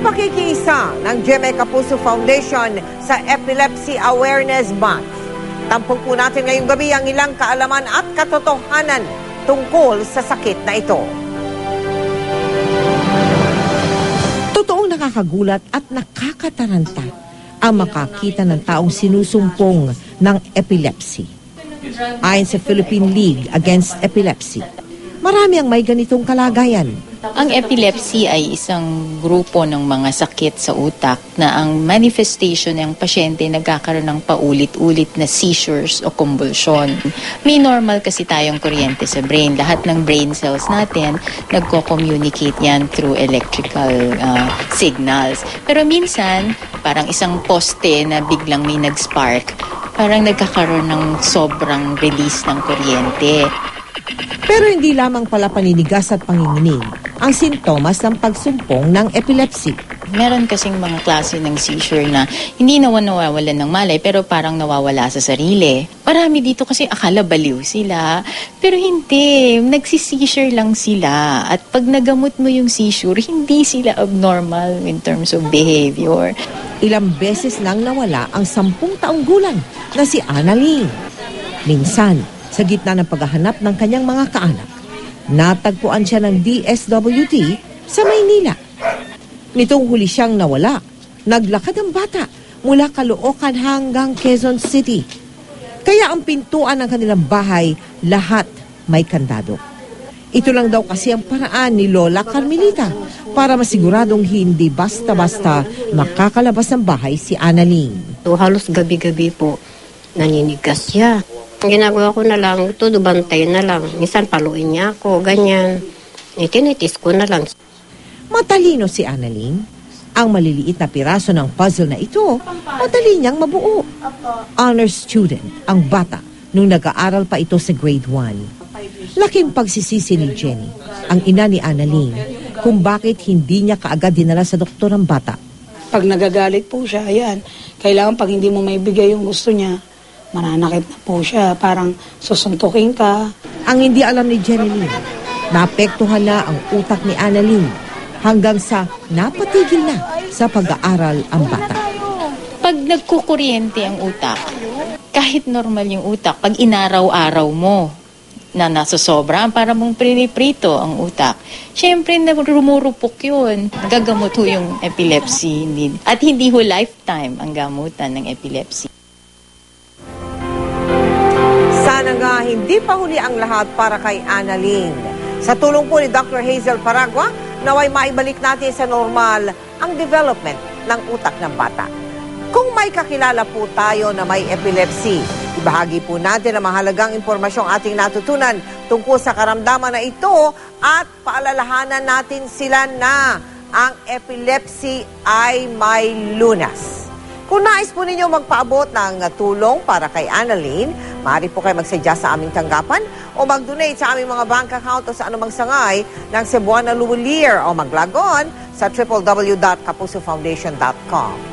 pakikiisa ng GMA Kapuso Foundation sa Epilepsy Awareness Month. Tampok po natin ngayong gabi ang ilang kaalaman at katotohanan tungkol sa sakit na ito. Totoong nakakagulat at nakakataranta ang makakita ng taong sinusumpong ng epilepsy. Ayon sa Philippine League Against Epilepsy, marami ang may ganitong kalagayan. Ang epilepsy ay isang grupo ng mga sakit sa utak na ang manifestation ng pasyente nagkakaroon ng paulit-ulit na seizures o convulsion. May normal kasi tayong kuryente sa brain. Lahat ng brain cells natin nagko-communicate yan through electrical signals. Pero minsan, parang isang poste na biglang may nag-spark, parang nagkakaroon ng sobrang release ng kuryente. Pero hindi lamang pala paninigas at panginginig ang sintomas ng pagsumpong ng epilepsy. Meron kasing mga klase ng seizure na hindi nawawalan ng malay pero parang nawawala sa sarili. Marami dito kasi akala baliw sila, pero hindi. Nagsiseizure lang sila. At pag nagamot mo yung seizure, hindi sila abnormal in terms of behavior. Ilang beses nang nawala ang 10 taong gulang na si Annalyn. Minsan, sa gitna ng paghahanap ng kanyang mga kaanak, natagpuan siya ng DSWD sa Maynila. Nitong huli siyang nawala, naglakad ang bata mula Caloocan hanggang Quezon City. Kaya ang pintuan ng kanilang bahay, lahat may kandado. Ito lang daw kasi ang paraan ni Lola Carmelita para masiguradong hindi basta-basta makakalabas ng bahay si Annalyn. So, halos gabi-gabi po, naninigas siya. Ang ginagawa ko na lang, todo bantay na lang. Minsan paluin niya ako, ganyan. Itinitis ko na lang. Matalino si Annalyn. Ang maliliit na piraso ng puzzle na ito, madali niyang mabuo. Honor student ang bata nung nag-aaral pa ito sa grade 1. Laking pagsisisi ni Jenny, ang ina ni Annalyn, kung bakit hindi niya kaagad dinala sa doktor ang bata. Pag nagagalit po siya, ayan, kailangan pag hindi mo maibigay yung gusto niya, mananakit na po siya, parang susuntukin ka. Ang hindi alam ni Jenny Lynn, naapektuhan na ang utak ni Annalyn hanggang sa napatigil na sa pag-aaral ang bata. Pag nagkukuryente ang utak, kahit normal yung utak, pag inaraw-araw mo na nasosobra, para mong priniprito ang utak, syempre rumurupok yun. Gagamot ho yung epilepsy. At hindi ho lifetime ang gamutan ng epilepsy. Sana nga hindi pa huli ang lahat para kay Annalyn. Sa tulong po ni Dr. Hazel Paragua, naway maibalik natin sa normal ang development ng utak ng bata. Kung may kakilala po tayo na may epilepsy, ibahagi po natin ang mahalagang impormasyong ating natutunan tungkol sa karamdaman na ito at paalalahanan natin sila na ang epilepsy ay may lunas. Kung nais po ninyo magpaabot ng tulong para kay Annalyn, maaari po kayo magsadya sa aming tanggapan o mag-donate sa aming mga bank account o sa anumang sangay ng Cebuana Luwalier o mag-log on sa www.kapusofoundation.com.